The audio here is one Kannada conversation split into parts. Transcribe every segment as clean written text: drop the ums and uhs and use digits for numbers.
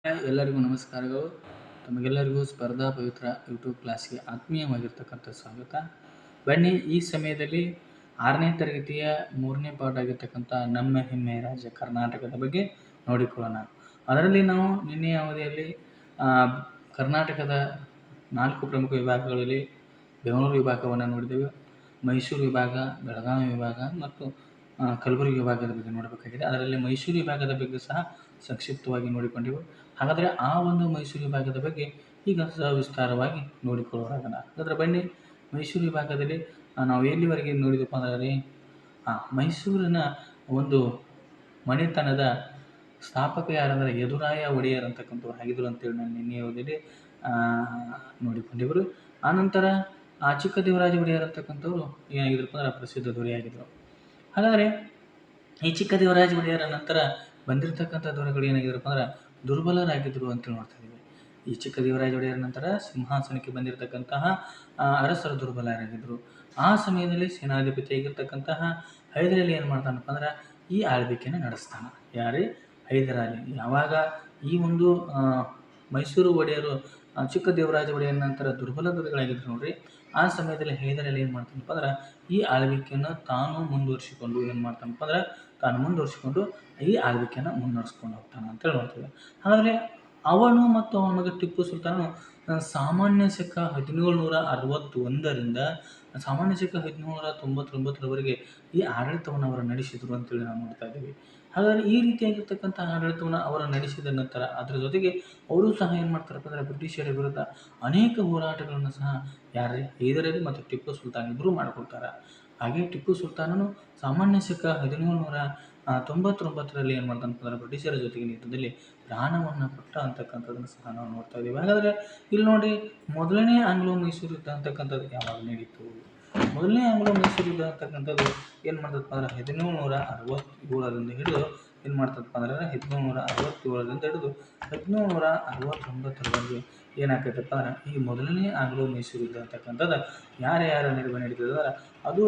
ಎಲ್ಲರಿಗೂ ನಮಸ್ಕಾರಗಳು. ತಮಗೆಲ್ಲರಿಗೂ ಸ್ಪರ್ಧಾ ಪವಿತ್ರ ಯೂಟ್ಯೂಬ್ ಕ್ಲಾಸ್ಗೆ ಆತ್ಮೀಯವಾಗಿರ್ತಕ್ಕಂಥ ಸ್ವಾಗತ. ಬನ್ನಿ, ಈ ಸಮಯದಲ್ಲಿ 6ನೇ ತರಗತಿಯ 3ನೇ ಪಾಠ ಆಗಿರ್ತಕ್ಕಂಥ ನಮ್ಮ ಹೆಮ್ಮೆಯ ರಾಜ್ಯ ಕರ್ನಾಟಕದ ಬಗ್ಗೆ ನೋಡಿಕೊಳ್ಳೋಣ. ಅದರಲ್ಲಿ ನಾವು ನಿನ್ನೆಯ ಅವಧಿಯಲ್ಲಿ ಕರ್ನಾಟಕದ 4 ಪ್ರಮುಖ ವಿಭಾಗಗಳಲ್ಲಿ ಬೆಂಗಳೂರು ವಿಭಾಗವನ್ನು ನೋಡಿದೆವು, ಮೈಸೂರು ವಿಭಾಗ, ಬೆಳಗಾವಿ ವಿಭಾಗ ಮತ್ತು ಕಲಬುರಗಿ ವಿಭಾಗದ ಬಗ್ಗೆ ನೋಡಬೇಕಾಗಿದೆ. ಅದರಲ್ಲಿ ಮೈಸೂರು ವಿಭಾಗದ ಬಗ್ಗೆ ಸಹ ಸಂಕ್ಷಿಪ್ತವಾಗಿ ನೋಡಿಕೊಂಡೆವು. ಹಾಗಾದರೆ ಆ ಒಂದು ಮೈಸೂರು ವಿಭಾಗದ ಬಗ್ಗೆ ಈಗ ಸವಿಸ್ತಾರವಾಗಿ ನೋಡಿಕೊಳ್ಳೋಣ. ಹಾಗಾದರೆ ಬನ್ನಿ, ಮೈಸೂರು ವಿಭಾಗದಲ್ಲಿ ನಾವು ಎಲ್ಲಿವರೆಗೆ ನೋಡಿದಪ್ಪ ಅಂದರೆ ಮೈಸೂರಿನ ಒಂದು ಮನೆತನದ ಸ್ಥಾಪಕ ಯಾರಂದರೆ ಯದುರಾಯ ಒಡೆಯರ್ ಅಂತಕ್ಕಂಥವ್ರು ಆಗಿದ್ರು ಅಂತೇಳಿ ನಾನು ನಿನ್ನೆಯಲ್ಲಿ ನೋಡಿಕೊಂಡಿವರು. ಆನಂತರ ಚಿಕ್ಕದೇವರಾಜ ಒಡೆಯರ್ ಅಂತಕ್ಕಂಥವ್ರು ಏನಾಗಿದ್ರಪ್ಪ ಅಂದರೆ ಪ್ರಸಿದ್ಧ ದೊರೆಯಾಗಿದ್ದರು. ಹಾಗಾದರೆ ಈ ಚಿಕ್ಕದೇವರಾಜ ಒಡೆಯರ ನಂತರ ಬಂದಿರತಕ್ಕಂಥ ದೊರೆಗಳು ಏನಾಗಿದ್ರಪ್ಪ ಅಂದ್ರೆ ದುರ್ಬಲರಾಗಿದ್ದರು ಅಂತೇಳಿ ನೋಡ್ತಾ ಇದ್ದೀವಿ. ಈ ಚಿಕ್ಕದೇವರಾಜ ಒಡೆಯರ ನಂತರ ಸಿಂಹಾಸನಕ್ಕೆ ಬಂದಿರತಕ್ಕಂತಹ ಅರಸರು ದುರ್ಬಲರಾಗಿದ್ದರು. ಆ ಸಮಯದಲ್ಲಿ ಸೇನಾಧಿಪತಿಯಾಗಿರ್ತಕ್ಕಂತಹ ಹೈದರಾಲಿ ಏನು ಮಾಡ್ತಾನಪ್ಪ ಅಂದ್ರೆ ಈ ಆಳ್ವಿಕೆಯನ್ನು ನಡೆಸ್ತಾನೆ. ಯಾರೇ ಹೈದರಾಲಿ. ಯಾವಾಗ ಈ ಒಂದು ಮೈಸೂರು ಒಡೆಯರು ಚಿಕ್ಕದೇವರಾಜ ಒಡೆಯರ ನಂತರ ದುರ್ಬಲ ದೊರೆಗಳಾಗಿದ್ರು ನೋಡ್ರಿ, ಆ ಸಮಯದಲ್ಲಿ ಹೈದರಾಲಿ ಏನು ಮಾಡ್ತಾನಪ್ಪ ಅಂದ್ರೆ ಈ ಆಳ್ವಿಕೆಯನ್ನು ತಾನು ಮುಂದುವರಿಸಿಕೊಂಡು ಈ ಆಳ್ವಿಕೆಯನ್ನು ಮುನ್ನಡೆಸ್ಕೊಂಡು ಹೋಗ್ತಾನೆ ಅಂತೇಳಿ ನೋಡ್ತೀವಿ. ಹಾಗಾದರೆ ಅವನು ಮತ್ತು ಅವನ ಮಗ ಟಿಪ್ಪು ಸುಲ್ತಾನು ಸಾಮಾನ್ಯ ಶಕ 1761ರಿಂದ ಸಾಮಾನ್ಯ ಶಕ 1799ರವರೆಗೆ ಈ ಆಡಳಿತವನ್ನು ಅವರು ನಡೆಸಿದರು ಅಂತೇಳಿ ನಾವು ನೋಡ್ತಾ ಇದ್ದೀವಿ. ಹಾಗಾದರೆ ಈ ರೀತಿಯಾಗಿರ್ತಕ್ಕಂಥ ಆಡಳಿತವನ್ನು ಅವರು ನಡೆಸಿದ ನಂತರ ಅದರ ಜೊತೆಗೆ ಅವರು ಸಹ ಏನು ಮಾಡ್ತಾರಪ್ಪ ಅಂದರೆ ಬ್ರಿಟಿಷರ ವಿರುದ್ಧ ಅನೇಕ ಹೋರಾಟಗಳನ್ನು ಸಹ ಹೈದರಾಲಿ ಮತ್ತು ಟಿಪ್ಪು ಸುಲ್ತಾನ್ ಇಬ್ಬರು ಮಾಡಿಕೊಡ್ತಾರೆ. ಹಾಗೆ ಟಿಪ್ಪು ಸುಲ್ತಾನನು ಸಾಮಾನ್ಯ ಶಕ 1799ರಲ್ಲಿ ಏನು ಮಾಡ್ತಾನಪ್ಪ ಅಂದರೆ ಬ್ರಿಟಿಷರ ಜೊತೆಗೆ ಯುದ್ಧದಲ್ಲಿ ಪ್ರಾಣವನ್ನು ಕೊಟ್ಟ ಅಂತಕ್ಕಂಥದ್ದನ್ನು ಸಹ ನಾವು ನೋಡ್ತಾ ಇದ್ದೀವಿ. ಹಾಗಾದರೆ ಇಲ್ಲಿ ನೋಡಿ, ಮೊದಲನೇ ಆಂಗ್ಲೋ ಮೈಸೂರು ಯುದ್ಧ ಅಂತಕ್ಕಂಥದ್ದು ಯಾವಾಗ ನಡೀತು? ಮೊದಲನೇ ಆಂಗ್ಲೋ ಮೈಸೂರು ಯುದ್ಧ ಅಂತಕ್ಕಂಥದ್ದು ಏನು ಮಾಡ್ತದಪ್ಪ ಅಂದರೆ 1767ರಿಂದ ಹಿಡಿದು ಏನು ಮಾಡ್ತದಪ್ಪ ಅಂದರೆ 1767ರಿಂದ ಹಿಡಿದು 1769ರವರೆಗೆ ಏನಾಗ್ತೈತಪ್ಪ ಅಂದ್ರೆ ಈ ಮೊದಲನೇ ಆಂಗ್ಲೋ ಮೈಸೂರು ಯುದ್ಧ ಅಂತಕ್ಕಂಥದ್ದು ಯಾರ ನಡುವೆ ನಡೀತದೆ ಅಂದ್ರೆ ಅದು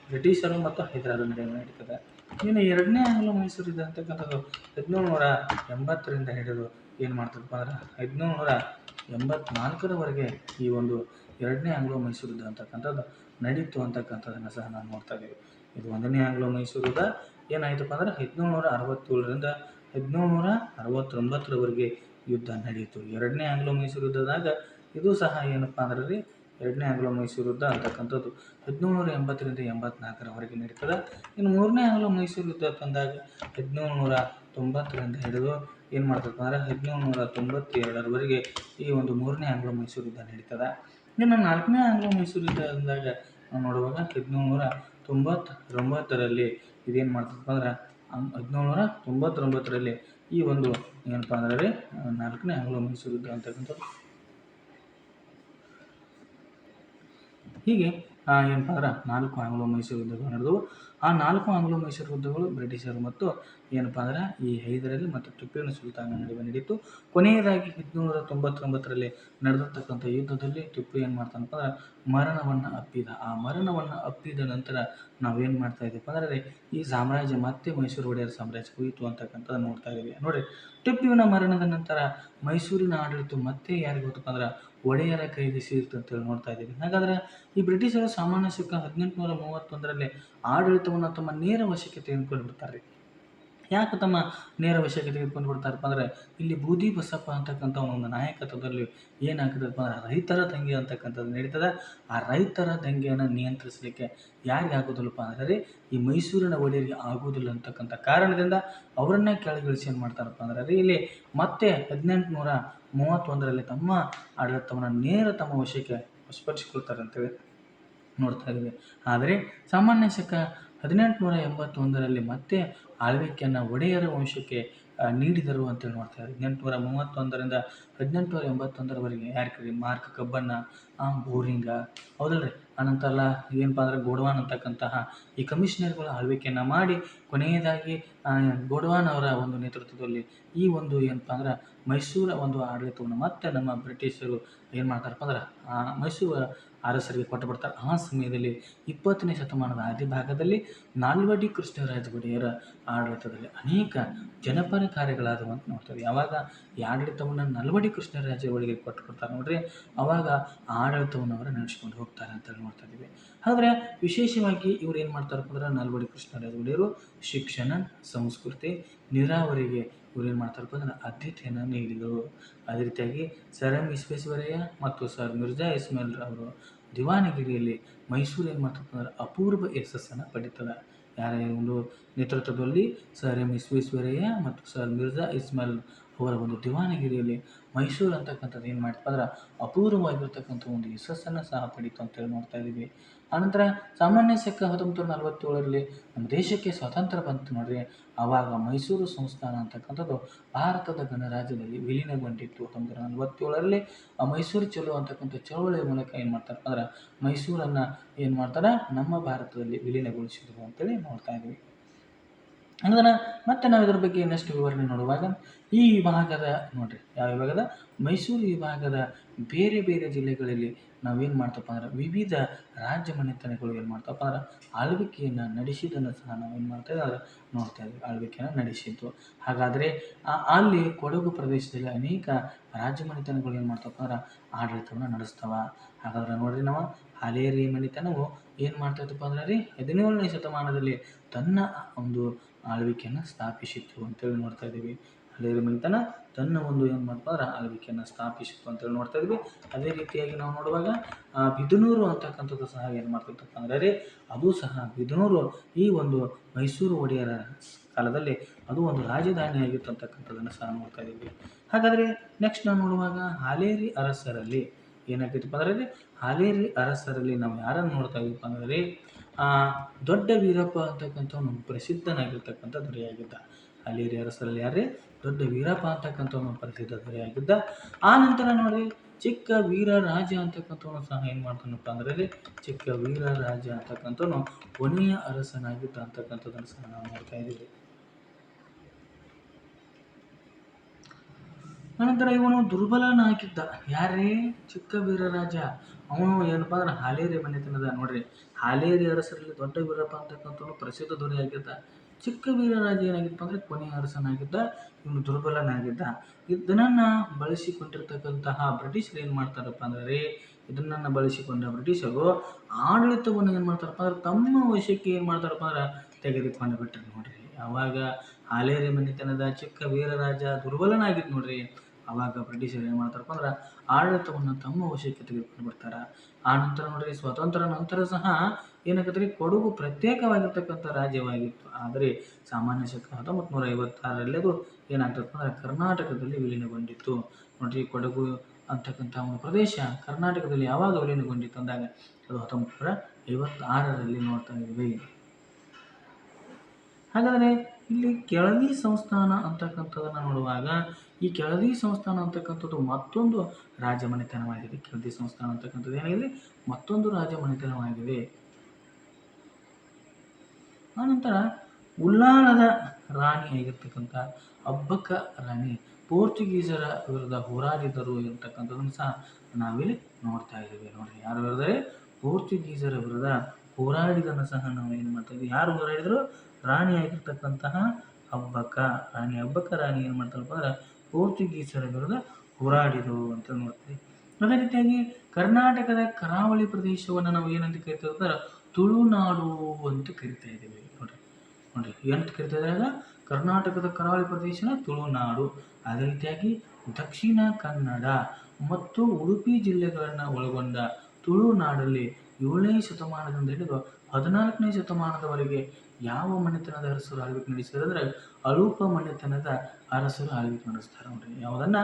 ಬ್ರಿಟಿಷರು ಮತ್ತು ಹೈದರಾಲಿ ನಡುವೆ ನಡೀತದೆ. ಇನ್ನು ಎರಡನೇ ಆಂಗ್ಲೋ ಮೈಸೂರು ಯುದ್ಧ ಅಂತಕ್ಕಂಥದ್ದು 1780ರಿಂದ ಹಿಡಿದು ಏನು ಮಾಡ್ತದಪ್ಪ ಅಂದ್ರೆ 1784ರವರೆಗೆ ಈ ಒಂದು ಎರಡನೇ ಆಂಗ್ಲೋ ಮೈಸೂರು ಯುದ್ಧ ಅಂತಕ್ಕಂಥದ್ದು ನಡೀತು ಅಂತಕ್ಕಂಥದ್ದನ್ನು ಸಹ ನಾವು ನೋಡ್ತಾ ಇದ್ದೀವಿ. ಇದು ಒಂದನೇ ಆಂಗ್ಲೋ ಮೈಸೂರು ಯುದ್ಧ ಏನಾಯ್ತಪ್ಪ ಅಂದ್ರೆ 1767ರಿಂದ 1769ರವರೆಗೆ ಯುದ್ಧ ನಡೆಯಿತು. ಎರಡನೇ ಆಂಗ್ಲೋ ಮೈಸೂರು ಯುದ್ಧದಾಗ ಇದು ಸಹ ಏನಪ್ಪ ಅಂದ್ರೆ ಎರಡನೇ ಆಂಗ್ಲೋ ಮೈಸೂರು ಯುದ್ಧ ಅಂತಕ್ಕಂಥದ್ದು 1780ರಿಂದ 1784ರವರೆಗೆ ನಡೀತದೆ. ಇನ್ನು ಮೂರನೇ ಆಂಗ್ಲೋ ಮೈಸೂರು ಯುದ್ಧ ತಂದಾಗ 1790ರಿಂದ ಹಿಡಿದು ಏನು ಮಾಡ್ತದಪ್ಪ ಅಂದರೆ 1792ರವರೆಗೆ ಈ ಒಂದು ಮೂರನೇ ಆಂಗ್ಲೋ ಮೈಸೂರು ಯುದ್ಧ ನಡೀತದೆ. ಇನ್ನು ನಾಲ್ಕನೇ ಆಂಗ್ಲೋ ಮೈಸೂರು ಯುದ್ಧ ಅಂದಾಗ ನಾವು ನೋಡುವಾಗ 1799ರಲ್ಲಿ ಇದೇನು ಮಾಡ್ತದಪ್ಪ ಅಂದ್ರೆ 1799ರಲ್ಲಿ ಈ ಒಂದು ಏನಪ್ಪ ಅಂದರೆ ನಾಲ್ಕನೇ ಆಂಗ್ಲೋ ಮೈಸೂರು ಯುದ್ಧ ಅಂತಕ್ಕಂಥದ್ದು ಹೀಗೆ ಏನಪ್ಪ ಅಂದ್ರೆ 4 ಆಂಗ್ಲೋ ಮೈಸೂರು ಯುದ್ಧಗಳು ನಡೆದವು. ಆ 4 ಆಂಗ್ಲೋ ಮೈಸೂರು ಯುದ್ಧಗಳು ಬ್ರಿಟಿಷರು ಮತ್ತು ಏನಪ್ಪ ಅಂದ್ರೆ ಈ ಹೈದರಾಲಿ ಮತ್ತು ಟಿಪ್ಪು ಸುಲ್ತಾನ್ ನಡುವೆ ನಡೀತು. ಕೊನೆಯದಾಗಿ 1799ರಲ್ಲಿ ನಡೆದಿರ್ತಕ್ಕಂಥ ಯುದ್ಧದಲ್ಲಿ ಟಿಪ್ಪು ಏನು ಮಾಡ್ತಾನಪ್ಪ ಅಂದ್ರೆ ಮರಣವನ್ನು ಅಪ್ಪಿದ. ಆ ಮರಣವನ್ನು ಅಪ್ಪಿದ ನಂತರ ನಾವೇನು ಮಾಡ್ತಾ ಇದ್ದೀವಿ ಅಂದರೆ ಈ ಸಾಮ್ರಾಜ್ಯ ಮತ್ತೆ ಮೈಸೂರು ಒಡೆಯರ ಸಾಮ್ರಾಜ್ಯ ಹೋಯಿತು ಅಂತಕ್ಕಂಥದ್ದು ನೋಡ್ತಾ ಇದ್ದೀವಿ. ನೋಡಿರಿ, ಟಿಪ್ಪುವಿನ ಮರಣದ ನಂತರ ಮೈಸೂರಿನ ಆಡಳಿತ ಮತ್ತೆ ಯಾರಿಗೆ ಹೋತಪ್ಪ ಅಂದ್ರೆ ಒಡೆಯರ ಕೈಗೆ ಸೇರಿತು ಅಂತೇಳಿ ನೋಡ್ತಾ ಇದ್ದೀವಿ. ಹಾಗಾದರೆ ಈ ಬ್ರಿಟಿಷರು ಸಾಮಾನ್ಯ ಶಕ 1831ರಲ್ಲಿ ಆಡಳಿತವನ್ನು ತಮ್ಮ ನೇರ ವಶಕ್ಕೆ ತೆಗೆದುಕೊಂಡು ಬಿಡ್ತಾರೆ. ಯಾಕೆ ತಮ್ಮ ನೇರ ವಶಕ್ಕೆ ತೆಗೆದುಕೊಂಡು ಬಿಡ್ತಾರಪ್ಪ ಅಂದರೆ ಇಲ್ಲಿ ಬೂದಿ ಬಸಪ್ಪ ಅಂತಕ್ಕಂಥ ಒಂದು ನಾಯಕತ್ವದಲ್ಲಿ ಏನಾಗ್ತದಪ್ಪ ಅಂದರೆ ರೈತರ ದಂಗೆ ಅಂತಕ್ಕಂಥದ್ದು ನಡೀತದೆ. ಆ ರೈತರ ದಂಗೆಯನ್ನು ನಿಯಂತ್ರಿಸಲಿಕ್ಕೆ ಯಾರಿಗೆ ಆಗೋದಿಲ್ಲಪ್ಪ ಅಂದರೆ ಈ ಮೈಸೂರಿನ ಒಡೆಯರಿಗೆ ಆಗೋದಿಲ್ಲ ಅಂತಕ್ಕಂಥ ಕಾರಣದಿಂದ ಅವರನ್ನೇ ಕೆಳಗಿಳಿಸಿ ಏನು ಮಾಡ್ತಾರಪ್ಪ ಅಂದರೆ ಇಲ್ಲಿ ಮತ್ತೆ 1831ರಲ್ಲಿ ತಮ್ಮ ಆಡಳಿತವನ್ನು ನೇರ ತಮ್ಮ ವಶಕ್ಕೆ ವಶಪಡಿಸಿಕೊಳ್ತಾರೆ ಅಂತೇಳಿ ನೋಡ್ತಾ ಇದ್ದೀವಿ. ಆದರೆ ಸಾಮಾನ್ಯ ಶಕ 1881ರಲ್ಲಿ ಮತ್ತೆ ಆಳ್ವಿಕೆಯನ್ನು ಒಡೆಯರ ವಂಶಕ್ಕೆ ನೀಡಿದರು ಅಂತೇಳಿ ನೋಡ್ತಾ ಇದ್ದೀವಿ. 1831ರಿಂದ 1881ರವರೆಗೆ ಯಾರು ಮಾರ್ಕ್ ಕಬ್ಬಣ್ಣ, ಬೋರಿಂಗ, ಹೌದಲ್ರಿ, ಅನಂತರ ಏನಪ್ಪ ಅಂದರೆ ಗೋಡವಾನ್ ಅಂತಕ್ಕಂತಹ ಈ ಕಮಿಷನರ್ಗಳ ಆಳ್ವಿಕೆಯನ್ನು ಮಾಡಿ ಕೊನೆಯದಾಗಿ ಗೋಡವಾನ್ ಅವರ ಒಂದು ನೇತೃತ್ವದಲ್ಲಿ ಈ ಒಂದು ಏನಪ್ಪ ಅಂದ್ರೆ ಮೈಸೂರ ಒಂದು ಆಡಳಿತವನ್ನು ಮತ್ತೆ ನಮ್ಮ ಬ್ರಿಟಿಷರು ಏನು ಮಾಡ್ತಾರಪ್ಪ ಅಂದ್ರೆ ಮೈಸೂರು ಅರಸರಿಗೆ ಕೊಟ್ಟು ಬಿಡ್ತಾರೆ. ಆ ಸಮಯದಲ್ಲಿ 20ನೇ ಶತಮಾನದ ಆದಿ ಭಾಗದಲ್ಲಿ ನಾಲ್ವಡಿ ಕೃಷ್ಣರಾಜ ಒಡೆಯರ ಆಡಳಿತದಲ್ಲಿ ಅನೇಕ ಜನಪರ ಕಾರ್ಯಗಳಾದವು ಅಂತ ನೋಡ್ತೇವೆ. ಯಾವಾಗ ಈ ಆಡಳಿತವನ್ನು ನಾಲ್ವಡಿ ಕೃಷ್ಣರಾಜ ಒಡೆಯರಿಗೆ ಕೊಟ್ಟು ನೋಡ್ರಿ, ಅವಾಗ ಆ ಆಡಳಿತವನ್ನು ಅವರು ನಡೆಸ್ಕೊಂಡು ಹೋಗ್ತಾರೆ ಅಂತ ನೋಡ್ತಾ ಇದ್ದೀವಿ. ಆದರೆ ವಿಶೇಷವಾಗಿ ಇವ್ರು ಏನು ಮಾಡ್ತಾರಪ್ಪ ಅಂದ್ರೆ ನಾಲ್ವಡಿ ಕೃಷ್ಣರಾಜ ಒಡೆಯರು ಶಿಕ್ಷಣ, ಸಂಸ್ಕೃತಿ, ನೀರಾವರಿಗೆ ಇವ್ರು ಏನು ಮಾಡ್ತಾರಪ್ಪ ಅಂದ್ರೆ ಆದ್ಯತೆಯನ್ನು ನೀಡಿದರು. ಅದೇ ರೀತಿಯಾಗಿ ಸರ್ ಎಂ ವಿಶ್ವೇಶ್ವರಯ್ಯ ಮತ್ತು ಸರ್ ಮಿರ್ಜಾ ಇಸ್ಮಾಯಿಲ್ ಅವರು ದಿವಾನಗಿರಿಯಲ್ಲಿ ಮೈಸೂರು ಏನು ಮಾಡ್ತಾರಪ್ಪ ಅಂದ್ರೆ ಅಪೂರ್ವ ಯಶಸ್ಸನ್ನು ಪಡೀತದೆ. ಯಾರ ಒಂದು ನೇತೃತ್ವದಲ್ಲಿ ಸರ್ ಎಂ ವಿಶ್ವೇಶ್ವರಯ್ಯ ಮತ್ತು ಸರ್ ಮಿರ್ಜಾ ಇಸ್ಮಾಯಿಲ್ ಅವರ ಒಂದು ದಿವಾನಗಿರಿಯಲ್ಲಿ ಮೈಸೂರು ಅಂತಕ್ಕಂಥದ್ದು ಏನು ಮಾಡ್ತಪ್ಪ ಅಂದ್ರೆ ಅಪೂರ್ವವಾಗಿರ್ತಕ್ಕಂಥ ಒಂದು ಯಶಸ್ಸನ್ನು ಸಹ ಪಡೀತು ಅಂತೇಳಿ ನೋಡ್ತಾ ಇದ್ದೀವಿ. ಆನಂತರ ಸಾಮಾನ್ಯ ಶಕ 1947ರಲ್ಲಿ ನಮ್ಮ ದೇಶಕ್ಕೆ ಸ್ವಾತಂತ್ರ್ಯ ಬಂತು ನೋಡ್ರಿ, ಆವಾಗ ಮೈಸೂರು ಸಂಸ್ಥಾನ ಅಂತಕ್ಕಂಥದ್ದು ಭಾರತದ ಗಣರಾಜ್ಯದಲ್ಲಿ ವಿಲೀನಗೊಂಡಿತ್ತು. 1947ರಲ್ಲಿ ಮೈಸೂರು ಚಲೋ ಅಂತಕ್ಕಂಥ ಚಳವಳಿಯ ಮೂಲಕ ಏನು ಮಾಡ್ತಾರಪ್ಪ ಅಂದ್ರೆ ಮೈಸೂರನ್ನು ಏನು ಮಾಡ್ತಾರೆ ನಮ್ಮ ಭಾರತದಲ್ಲಿ ವಿಲೀನಗೊಳಿಸಿದ್ರು ಅಂತೇಳಿ ನೋಡ್ತಾ ಇದ್ದೀವಿ. ಅಂದ್ರೆ ಮತ್ತೆ ನಾವು ಇದ್ರ ಬಗ್ಗೆ ಇನ್ನಷ್ಟು ವಿವರಣೆ ನೋಡುವಾಗ ಈ ವಿಭಾಗದ ನೋಡ್ರಿ, ಯಾವ ವಿಭಾಗದ ಮೈಸೂರು ವಿಭಾಗದ ಬೇರೆ ಬೇರೆ ಜಿಲ್ಲೆಗಳಲ್ಲಿ ನಾವೇನು ಮಾಡ್ತಪ್ಪ ಅಂದ್ರೆ ವಿವಿಧ ರಾಜ್ಯ ಮನೆತನಗಳು ಏನು ಮಾಡ್ತಪ್ಪ ಅಂದ್ರೆ ಆಳ್ವಿಕೆಯನ್ನು ನಡೆಸಿದ್ದನ್ನು ಸಹ ನಾವೇನು ಮಾಡ್ತಾ ಇದ್ದಾರೆ ನೋಡ್ತಾ ಇದ್ದೀವಿ. ಆಳ್ವಿಕೆಯನ್ನು ನಡೆಸಿದ್ದು. ಹಾಗಾದರೆ ಅಲ್ಲಿ ಕೊಡಗು ಪ್ರದೇಶದಲ್ಲಿ ಅನೇಕ ರಾಜ್ಯ ಮನೆತನಗಳು ಏನು ಮಾಡ್ತಪ್ಪ ಅಂದ್ರೆ ಆಡಳಿತವನ್ನು ನಡೆಸ್ತಾವ. ಹಾಗಾದ್ರೆ ನೋಡ್ರಿ, ನಾವು ಹಾಲೇರಿ ಮನೆತನವು ಏನು ಮಾಡ್ತಾ ಇತ್ತಪ್ಪ ಅಂದ್ರೆ ರೀ 17ನೇ ಶತಮಾನದಲ್ಲಿ ತನ್ನ ಒಂದು ಆಳ್ವಿಕೆಯನ್ನು ಸ್ಥಾಪಿಸಿತ್ತು ಅಂತೇಳಿ ನೋಡ್ತಾ ಇದ್ದೀವಿ. ಹಾಲೇರಿ ಮನೆತನ ತನ್ನ ಒಂದು ಏನು ಮಾಡ್ತಾ ಅಂದ್ರೆ ಆಳ್ವಿಕೆಯನ್ನು ಸ್ಥಾಪಿಸಿತ್ತು ಅಂತೇಳಿ ನೋಡ್ತಾ ಇದ್ವಿ. ಅದೇ ರೀತಿಯಾಗಿ ನಾವು ನೋಡುವಾಗ ಬಿದನೂರು ಅಂತಕ್ಕಂಥದ್ದು ಸಹ ಏನು ಮಾಡ್ತಿತ್ತಪ್ಪ ಅಂದರೆ ಅದು ಸಹ ಬಿದನೂರು ಈ ಒಂದು ಮೈಸೂರು ಒಡೆಯರ ಕಾಲದಲ್ಲಿ ಅದು ಒಂದು ರಾಜಧಾನಿಯಾಗಿತ್ತು ಅಂತಕ್ಕಂಥದ್ದನ್ನು ಸಹ ನೋಡ್ತಾ ಇದ್ದೀವಿ. ಹಾಗಾದರೆ ನೆಕ್ಸ್ಟ್ ನಾವು ನೋಡುವಾಗ ಹಾಲೇರಿ ಅರಸರಲ್ಲಿ ಏನಾಗ್ತಿತ್ತಪ್ಪ ಅಂದರೆ ಹಾಲೇರಿ ಅರಸರಲ್ಲಿ ನಾವು ಯಾರನ್ನು ನೋಡ್ತಾ ಇದ್ದೀವಪ್ಪ ಅಂದರೆ ದೊಡ್ಡ ವೀರಪ್ಪ ಅಂತಕ್ಕಂಥವನು ಪ್ರಸಿದ್ಧನಾಗಿರ್ತಕ್ಕಂಥ ದೊರೆಯಾಗಿದ್ದ. ಹಾಲೇರಿ ಅರಸರಲ್ಲಿ ಯಾರೇ ದೊಡ್ಡ ವೀರಪ್ಪ ಅಂತಕ್ಕಂಥವನು ಪ್ರಸಿದ್ಧ ದೊರೆಯಾಗಿದ್ದ. ಆ ನಂತರ ನೋಡಿ ಚಿಕ್ಕ ವೀರರಾಜ ಅಂತಕ್ಕಂಥವನು ಸಹ ಏನು ಮಾಡ್ತಾನಪ್ಪ ಅಂದರೆ ಚಿಕ್ಕ ವೀರರಾಜ ಅಂತಕ್ಕಂಥವನು ಕೊನೆಯ ಅರಸನಾಗಿದ್ದ ಅಂತಕ್ಕಂಥದ್ದನ್ನು ಸಹ ನಾವು ನೋಡ್ತಾ ಇದ್ದೀವಿ. ಅನಂತರ ಇವನು ದುರ್ಬಲನಾಗಿದ್ದ. ಯಾರೇ ಚಿಕ್ಕ ವೀರರಾಜ, ಅವನು ಏನಪ್ಪ ಅಂದ್ರೆ ಹಾಲೇರಿ ಮನೆತನದ ನೋಡ್ರಿ, ಹಾಲೇರಿ ಅರಸರಲ್ಲಿ ದೊಡ್ಡ ವೀರಪ್ಪ ಅಂತಕ್ಕಂಥವನು ಪ್ರಸಿದ್ಧ ದೊರೆಯಾಗಿದ್ದ. ಚಿಕ್ಕ ವೀರರಾಜ ಏನಾಗಿತ್ತು ಅಂದರೆ ಕೊನೆಯ ಅರಸನಾಗಿದ್ದ. ಇವನು ದುರ್ಬಲನಾಗಿದ್ದ. ಇದನ್ನು ಬಳಸಿಕೊಂಡಿರ್ತಕ್ಕಂತಹ ಬ್ರಿಟಿಷರು ಏನು ಮಾಡ್ತಾರಪ್ಪ ಅಂದರೆ ಇದನ್ನು ಬಳಸಿಕೊಂಡ ಬ್ರಿಟಿಷರು ಆಡಳಿತವನ್ನು ಏನು ಮಾಡ್ತಾರಪ್ಪ ಅಂದ್ರೆ ತಮ್ಮ ವಶಕ್ಕೆ ಏನು ಮಾಡ್ತಾರಪ್ಪ ಅಂದ್ರೆ ತೆಗೆದುಕೊಂಡು ಬಿಟ್ಟರು ನೋಡ್ರಿ. ಆವಾಗ ಹಾಲೇರಿ ಮನೆತನದ ಚಿಕ್ಕ ವೀರರಾಜ ದುರ್ಬಲನಾಗಿದ್ದು ನೋಡ್ರಿ, ಆವಾಗ ಬ್ರಿಟಿಷರು ಏನು ಮಾಡ್ತಾರಪ್ಪ ಅಂದ್ರೆ ಆಡಳಿತವನ್ನು ತಮ್ಮ ವಶಕ್ಕೆ ತೆಗೆದುಕೊಂಡು ಬಿಡ್ತಾರೆ. ಆ ನಂತರ ನೋಡ್ರಿ ಸ್ವಾತಂತ್ರ್ಯ ನಂತರ ಸಹ ಏನಾಗತ್ತೆ ಕೊಡಗು ಪ್ರತ್ಯೇಕವಾಗಿರ್ತಕ್ಕಂಥ ರಾಜ್ಯವಾಗಿತ್ತು. ಆದರೆ ಸಾಮಾನ್ಯ ಶಕ 1956ರಲ್ಲಿ ಅದು ಏನಾಗ್ತಪ್ಪ ಅಂದ್ರೆ ಕರ್ನಾಟಕದಲ್ಲಿ ವಿಲೀನಗೊಂಡಿತ್ತು. ನೋಡ್ರಿ, ಕೊಡಗು ಅಂತಕ್ಕಂಥ ಒಂದು ಪ್ರದೇಶ ಕರ್ನಾಟಕದಲ್ಲಿ ಯಾವಾಗ ವಿಲೀನಗೊಂಡಿತ್ತು ಅಂದಾಗ ಅದು 1956ರಲ್ಲಿ ನೋಡ್ತಾ ಇದ್ದೀವಿ. ಹಾಗಾದರೆ ಇಲ್ಲಿ ಕೆಳದಿ ಸಂಸ್ಥಾನ ಅಂತಕ್ಕಂಥದ್ದನ್ನು ನೋಡುವಾಗ ಈ ಕೆಳದಿ ಸಂಸ್ಥಾನ ಅಂತಕ್ಕಂಥದ್ದು ಮತ್ತೊಂದು ರಾಜಮನೆತನವಾಗಿದೆ. ಕೆಳದಿ ಸಂಸ್ಥಾನ ಅಂತಕ್ಕಂಥದ್ದು ಏನಾಗಿದೆ, ಮತ್ತೊಂದು ರಾಜಮನೆತನವಾಗಿದೆ. ಆನಂತರ ಉಳ್ಳಾಲದ ರಾಣಿ ಆಗಿರ್ತಕ್ಕಂಥ ಅಬ್ಬಕ್ಕ ರಾಣಿ ಪೋರ್ಚುಗೀಸರ ವಿರುದ್ಧ ಹೋರಾಡಿದರು ಇರತಕ್ಕಂಥದ್ದನ್ನು ಸಹ ನಾವಿಲ್ಲಿ ನೋಡ್ತಾ ಇದ್ದೀವಿ. ನೋಡ್ರಿ, ಯಾರು ವಿರುದ್ಧ? ಪೋರ್ಚುಗೀಸರ ವಿರುದ್ಧ ಹೋರಾಡಿದನ್ನು ಸಹ ನಾವು ಏನು ಮಾಡ್ತಾ ಇದ್ದೀವಿ. ಯಾರು ಹೋರಾಡಿದರು? ರಾಣಿಯಾಗಿರ್ತಕ್ಕಂತಹ ಅಬ್ಬಕ್ಕ ರಾಣಿ. ಅಬ್ಬಕ್ಕ ರಾಣಿ ಏನು ಮಾಡ್ತಾರಪ್ಪ ಅಂದ್ರೆ ಪೋರ್ಚುಗೀಸರ ವಿರುದ್ಧ ಹೋರಾಡಿದರು ಅಂತ ನೋಡ್ತೀವಿ. ಅದೇ ರೀತಿಯಾಗಿ ಕರ್ನಾಟಕದ ಕರಾವಳಿ ಪ್ರದೇಶವನ್ನು ನಾವು ಏನಂತ ಕರಿತೀವಿ ಅಂದ್ರೆ ತುಳುನಾಡು ಅಂತ ಕರಿತಾ ಇದ್ದೀವಿ. ನೋಡ್ರಿ ಏನಂತ ಕರಿತಾ ಇದ್ದಾಗ ಕರ್ನಾಟಕದ ಕರಾವಳಿ ಪ್ರದೇಶನ ತುಳುನಾಡು. ಅದೇ ರೀತಿಯಾಗಿ ದಕ್ಷಿಣ ಕನ್ನಡ ಮತ್ತು ಉಡುಪಿ ಜಿಲ್ಲೆಗಳನ್ನು ಒಳಗೊಂಡ ತುಳುನಾಡಲ್ಲಿ 7ನೇ ಶತಮಾನದಿಂದ ಹಿಡಿದು 14ನೇ ಶತಮಾನದವರೆಗೆ ಯಾವ ಮನೆತನದ ಅರಸರು ಆಳ್ವಿಕೆ ನಡೆಸಿದ್ದಾರೆ ಅಂದರೆ ಅಳುಪ ಮನೆತನದ ಅರಸರು ಆಳ್ವಿಕೆ ನಡೆಸ್ತಾರೆ. ನೋಡ್ರಿ, ಯಾವುದನ್ನ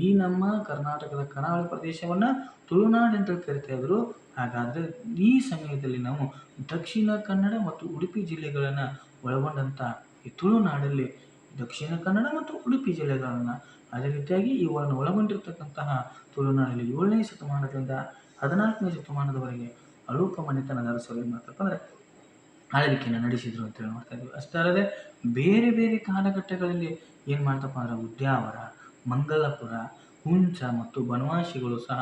ಈ ನಮ್ಮ ಕರ್ನಾಟಕದ ಕರಾವಳಿ ಪ್ರದೇಶವನ್ನು ತುಳುನಾಡು ಅಂತ ಕರಿತಾ ಇದ್ರು. ಹಾಗಾದರೆ ಈ ಸಮಯದಲ್ಲಿ ನಾವು ದಕ್ಷಿಣ ಕನ್ನಡ ಮತ್ತು ಉಡುಪಿ ಜಿಲ್ಲೆಗಳನ್ನು ಒಳಗೊಂಡಂಥ ಈ ತುಳುನಾಡಲ್ಲಿ ದಕ್ಷಿಣ ಕನ್ನಡ ಮತ್ತು ಉಡುಪಿ ಜಿಲ್ಲೆಗಳನ್ನು, ಅದೇ ರೀತಿಯಾಗಿ ಇವುಗಳನ್ನು ಒಳಗೊಂಡಿರ್ತಕ್ಕಂತಹ ತುಳುನಾಡಲ್ಲಿ 7ನೇ ಶತಮಾನದಿಂದ 14ನೇ ಶತಮಾನದವರೆಗೆ ಅಳುಪ ಮನೆತನದ ಅರಸರು ಏನು ಮಾಡ್ತಾರಪ್ಪ ಅಂದರೆ ಆಳ್ವಿಕೆಯನ್ನು ನಡೆಸಿದರು ಅಂತೇಳಿ ನೋಡ್ತಾ ಇದ್ದೀವಿ. ಅಷ್ಟೇ ಅಲ್ಲದೆ ಬೇರೆ ಬೇರೆ ಕಾಲಘಟ್ಟಗಳಲ್ಲಿ ಏನು ಮಾಡ್ತಪ್ಪ ಅಂದ್ರೆ ಉದ್ಯಾವರ, ಮಂಗಲಪುರ, ಹುಂಚ ಮತ್ತು ಬನವಾಸಿಗಳು ಸಹ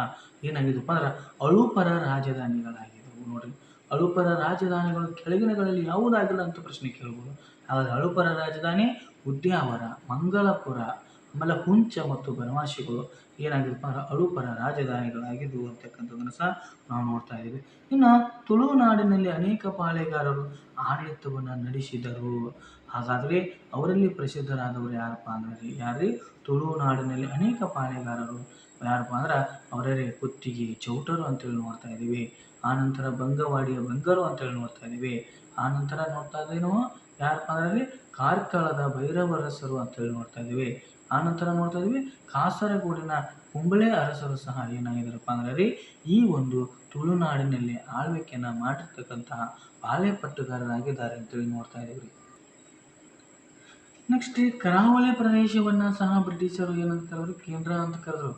ಏನಾಗಿದ್ದಪ್ಪ ಅಂದ್ರೆ ಅಳುಪರ ರಾಜಧಾನಿಗಳಾಗಿದ್ದವು ನೋಡ್ರಿ. ಅಳುಪರ ರಾಜಧಾನಿಗಳು ಕೆಳಗಿನಗಳಲ್ಲಿ ಯಾವುದಾಗಿಲ್ಲ ಅಂತ ಪ್ರಶ್ನೆ ಕೇಳ್ಬೋದು. ಹಾಗಾದ್ರೆ ಅಳುಪರ ರಾಜಧಾನಿ ಉದ್ಯಾವರ, ಮಂಗಲಪುರ, ಆಮೇಲೆ ಹುಂಚ ಮತ್ತು ಬನವಾಸಿಗಳು ಏನಾಗಿದ್ದಪ್ಪ ಅಂದ್ರೆ ಅಳುಪರ ರಾಜಧಾನಿಗಳಾಗಿದ್ದವು ಅಂತಕ್ಕಂಥದ್ದನ್ನು ಸಹ ನಾವು ನೋಡ್ತಾ ಇದ್ದೀವಿ. ಇನ್ನು ತುಳುನಾಡಿನಲ್ಲಿ ಅನೇಕ ಪಾಳೆಗಾರರು ಆಡಳಿತವನ್ನು ನಡೆಸಿದರು. ಹಾಗಾದರೆ ಅವರಲ್ಲಿ ಪ್ರಸಿದ್ಧರಾದವರು ಯಾರಪ್ಪ ಅಂದ್ರೆ ಯಾರ್ರಿ ತುಳುನಾಡಿನಲ್ಲಿ ಅನೇಕ ಪಾಳೆಗಾರರು ಯಾರಪ್ಪ ಅಂದ್ರೆ ಅವರೇ ಕುತ್ತಿಗೆ ಚೌಟರು ಅಂತೇಳಿ ನೋಡ್ತಾ ಇದ್ದೀವಿ. ಆನಂತರ ಬಂಗವಾಡಿಯ ಬಂಗರು ಅಂತೇಳಿ ನೋಡ್ತಾ ಇದ್ದೀವಿ. ಆನಂತರ ನೋಡ್ತಾ ಇದ್ದೀವಿ ನಾವು ಯಾರಪ್ಪ ಅಂದ್ರೆ ಕಾರ್ಕಳದ ಭೈರವರಸರು ಅಂತೇಳಿ ನೋಡ್ತಾ ಇದ್ದೀವಿ. ಆನಂತರ ನೋಡ್ತಾ ಇದ್ದೀವಿ ಕಾಸರಗೋಡಿನ ಕುಂಬಳೆ ಅರಸರು ಸಹ ಏನಾಗಿದ್ದಾರಪ್ಪ ಅಂದ್ರೆ ಈ ಒಂದು ತುಳುನಾಡಿನಲ್ಲಿ ಆಳ್ವಿಕೆಯನ್ನು ಮಾಡಿರ್ತಕ್ಕಂತಹ ಪಾಳೆಪಟ್ಟುಗಾರರಾಗಿದ್ದಾರೆ ಅಂತೇಳಿ ನೋಡ್ತಾ ಇದ್ದೀವಿ. ನೆಕ್ಸ್ಟ್ ಕರಾವಳಿ ಪ್ರದೇಶವನ್ನು ಸಹ ಬ್ರಿಟಿಷರು ಏನಂತ ಕರೆದ್ರು? ಕೇಂದ್ರ ಅಂತ ಕರೆದ್ರು.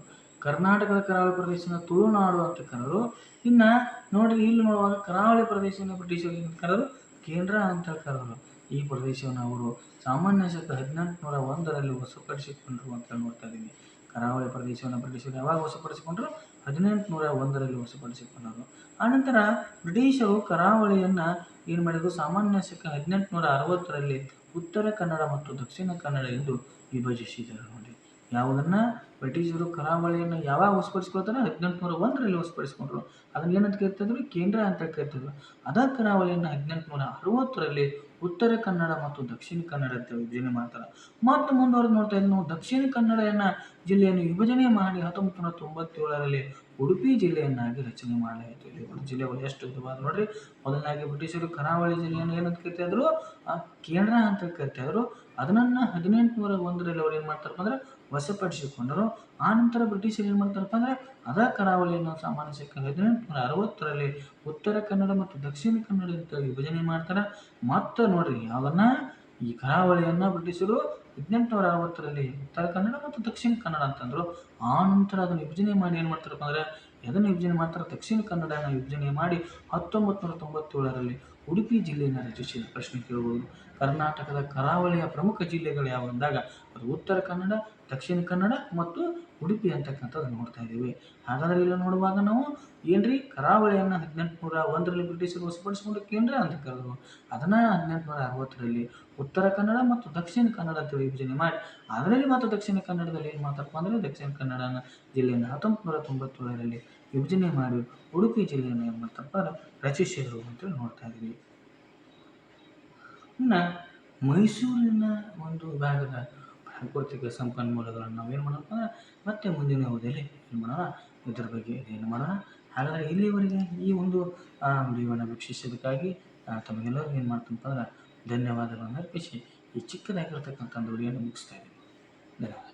ಕರ್ನಾಟಕದ ಕರಾವಳಿ ಪ್ರದೇಶನ ತುಳುನಾಡು ಅಂತ ಕರೆದ್ರು. ಇನ್ನು ನೋಡ್ರಿ ಇಲ್ಲಿ ನೋಡುವಾಗ ಕರಾವಳಿ ಪ್ರದೇಶವನ್ನು ಬ್ರಿಟಿಷರು ಏನಂತ ಕರೆದ್ರು? ಕೇಂದ್ರ ಅಂತ ಕರೆದ್ರು. ಈ ಪ್ರದೇಶವನ್ನು ಅವರು ಸಾಮಾನ್ಯ ಶಕ 1801ರಲ್ಲಿ ವಶಪಡಿಸಿಕೊಂಡ್ರು ಅಂತ ನೋಡ್ತಾ ಇದ್ದೀವಿ. ಕರಾವಳಿ ಪ್ರದೇಶವನ್ನು ಬ್ರಿಟಿಷರು ಯಾವಾಗ ವಶಪಡಿಸಿಕೊಂಡ್ರು? 1801ರಲ್ಲಿ ವಶಪಡಿಸಿಕೊಂಡರು. ಆನಂತರ ಬ್ರಿಟಿಷರು ಕರಾವಳಿಯನ್ನು ಏನು ಮಾಡಿದ್ರು? ಸಾಮಾನ್ಯ ಶಕ 1860ರಲ್ಲಿ ಉತ್ತರ ಕನ್ನಡ ಮತ್ತು ದಕ್ಷಿಣ ಕನ್ನಡ ಎಂದು ವಿಭಜಿಸಿದರು ನೋಡಿ. ಯಾವುದನ್ನ ಬ್ರಿಟಿಷರು ಕರಾವಳಿಯನ್ನು ಯಾವಾಗ ವಶಪಡಿಸಿಕೊಳ್ತಾರೆ? 1801ರಲ್ಲಿ ವಶಪಡಿಸಿಕೊಂಡ್ರು. ಅದನ್ನ ಏನಂತ ಕರಿತಿದ್ರು? ಕೇಂದ್ರ ಅಂತ ಕರಿತಿದ್ರು. ಅದ ಕರಾವಳಿಯನ್ನು 1860ರಲ್ಲಿ ಉತ್ತರ ಕನ್ನಡ ಮತ್ತು ದಕ್ಷಿಣ ಕನ್ನಡ ಅಂತ ವಿಭಜನೆ ಮಾಡ್ತಾರೆ. ಮತ್ತು ಮುಂದುವರೆದು ನೋಡ್ತಾ ಇದ್ದೀವಿ ನಾವು ದಕ್ಷಿಣ ಕನ್ನಡ ಜಿಲ್ಲೆಯನ್ನು ವಿಭಜನೆ ಮಾಡಿ 1997ರಲ್ಲಿ ಉಡುಪಿ ಜಿಲ್ಲೆಯನ್ನಾಗಿ ರಚನೆ ಮಾಡಲಾಯಿತು. ಇಲ್ಲಿ ಜಿಲ್ಲೆಗಳು ಎಷ್ಟು ವಿಧವಾದ ನೋಡ್ರಿ. ಮೊದಲನಾಗಿ ಬ್ರಿಟಿಷರು ಕರಾವಳಿ ಜಿಲ್ಲೆಯನ್ನು ಏನಂತ ಕರಿತಾ ಇದ್ರು? ಕೇಂದ್ರ ಅಂತ ಕರಿತಾ ಇದ್ರು. ಅದನ್ನ 1801ರಲ್ಲಿ ಅವ್ರು ಏನು ಮಾಡ್ತಾರಪ್ಪ ಅಂದ್ರೆ ವಶಪಡಿಸಿಕೊಂಡರು. ಆ ನಂತರ ಬ್ರಿಟಿಷರು ಏನು ಮಾಡ್ತಾರಪ್ಪ ಅಂದ್ರೆ ಅದ ಕರಾವಳಿಯನ್ನು ಸಾಮಾನ್ಯ ಶಕ 1860ರಲ್ಲಿ ಉತ್ತರ ಕನ್ನಡ ಮತ್ತು ದಕ್ಷಿಣ ಕನ್ನಡ ಅಂತ ವಿಭಜನೆ ಮಾಡ್ತಾರೆ. ಮತ್ತು ನೋಡ್ರಿ ಯಾವನ್ನ ಈ ಕರಾವಳಿಯನ್ನ ಬ್ರಿಟಿಷರು 1860ರಲ್ಲಿ ಉತ್ತರ ಕನ್ನಡ ಮತ್ತು ದಕ್ಷಿಣ ಕನ್ನಡ ಅಂತಂದ್ರು. ಆ ನಂತರ ಅದನ್ನು ವಿಭಜನೆ ಮಾಡಿ ಏನು ಮಾಡ್ತಾರಪ್ಪ ಅಂದ್ರೆ ಎದನ್ನು ವಿಭಜನೆ ಮಾಡ್ತಾರೆ? ದಕ್ಷಿಣ ಕನ್ನಡನ ವಿಭಜನೆ ಮಾಡಿ 1997ರಲ್ಲಿ ಉಡುಪಿ ಜಿಲ್ಲೆಯನ್ನು ರಚಿಸಿದ ಪ್ರಶ್ನೆ ಕೇಳಬಹುದು. ಕರ್ನಾಟಕದ ಕರಾವಳಿಯ ಪ್ರಮುಖ ಜಿಲ್ಲೆಗಳು ಯಾವ ಅಂದಾಗ ಅದು ಉತ್ತರ ಕನ್ನಡ, ದಕ್ಷಿಣ ಕನ್ನಡ ಮತ್ತು ಉಡುಪಿ ಅಂತಕ್ಕಂಥದ್ದು ನೋಡ್ತಾ ಇದ್ದೀವಿ. ಹಾಗಾದ್ರೆ ಇಲ್ಲಿ ನೋಡುವಾಗ ನಾವು ಏನ್ರಿ ಕರಾವಳಿಯನ್ನು 1801ರಲ್ಲಿ ಬ್ರಿಟಿಷರು ವಶಪಡಿಸಿಕೊಂಡು ಕೇಂದ್ರ ಅಂತ ಕರೆದ್ರು. ಅದನ್ನ 1860ರಲ್ಲಿ ಉತ್ತರ ಕನ್ನಡ ಮತ್ತು ದಕ್ಷಿಣ ಕನ್ನಡ ಅಂತ ವಿಭಜನೆ ಮಾಡಿ ಅದರಲ್ಲಿ ಮತ್ತು ದಕ್ಷಿಣ ಕನ್ನಡದಲ್ಲಿ ಏನು ಮಾಡ್ತಾರಪ್ಪ ಅಂದ್ರೆ ದಕ್ಷಿಣ ಕನ್ನಡ ಜಿಲ್ಲೆಯನ್ನು 1997ರಲ್ಲಿ ವಿಭಜನೆ ಮಾಡಿ ಉಡುಪಿ ಜಿಲ್ಲೆಯನ್ನು ಏನು ಮಾಡ್ತಾರಪ್ಪ ರಚಿಸಿದರು ಅಂತೇಳಿ ನೋಡ್ತಾ ಇದ್ದೀವಿ. ಇನ್ನು ಮೈಸೂರಿನ ಒಂದು ವಿಭಾಗದ ಪ್ರಾಕೃತಿಕ ಸಂಪನ್ಮೂಲಗಳನ್ನು ನಾವೇನು ಮಾಡೋಣ ಮತ್ತೆ ಮುಂದಿನ ಅವಧಿಯಲ್ಲಿ ಏನು ಮಾಡೋಣ ಇದರ ಬಗ್ಗೆ ಏನು ಮಾಡೋಣ. ಹಾಗಾದರೆ ಇಲ್ಲಿವರೆಗೆ ಈ ಒಂದು ವಿಡಿಯೋವನ್ನು ವೀಕ್ಷಿಸೋದಕ್ಕಾಗಿ ತಮಗೆಲ್ಲರಿಗೂ ಏನು ಮಾಡ್ತಂತಂದ್ರೆ ಧನ್ಯವಾದಗಳನ್ನು ಅರ್ಪಿಸಿ ಈ ಚಿಕ್ಕದಾಗಿರ್ತಕ್ಕಂಥ ವಿಡಿಯೋನ ಮುಗಿಸ್ತಾ ಇದ್ದೀನಿ. ಧನ್ಯವಾದ.